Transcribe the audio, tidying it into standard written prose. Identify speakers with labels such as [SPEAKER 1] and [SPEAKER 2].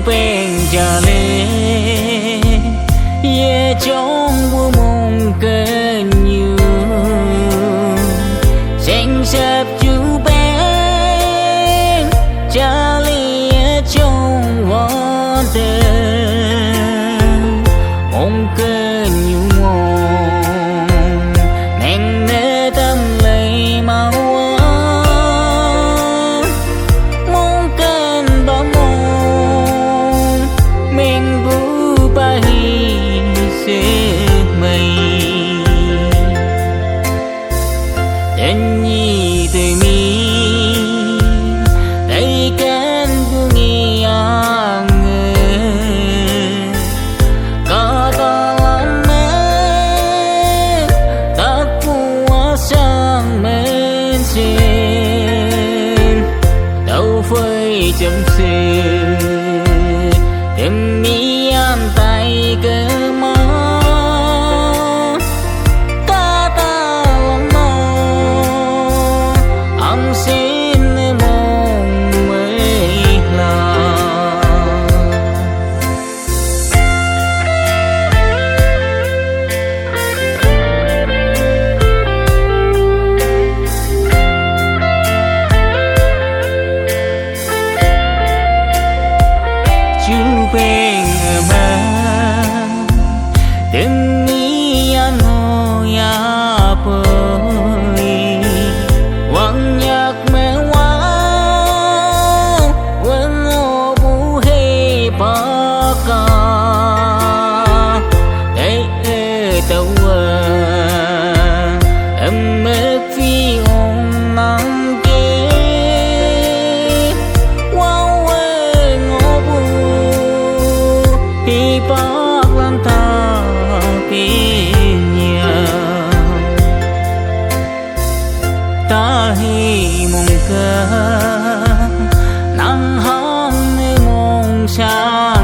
[SPEAKER 1] bên trả lệ ye trong vô mong cơ như danh sắp chú bên trả lệ trong vô đời mong cơ như mong nên nơi tâm lấy máu mong cơn bỏ mong mình bu bay sẽ mây đến nhi từ mi đây cơn bu nghi ang có to lắm mê ta qua sang men xin đâu phơi chấm sương em mi an tay cơ mơ ta ta lòng mơ anh xin mong mấy lần chú bên mà đừng nghĩ anh ngồi à bơi quăng nhạc mẹ quá quên ô bu hê ba ca để tàu em mê phi ôm nắng kia wow ngô bu đi bác lan ta bên nhà ta hi mong cơ nắng hóng mong xa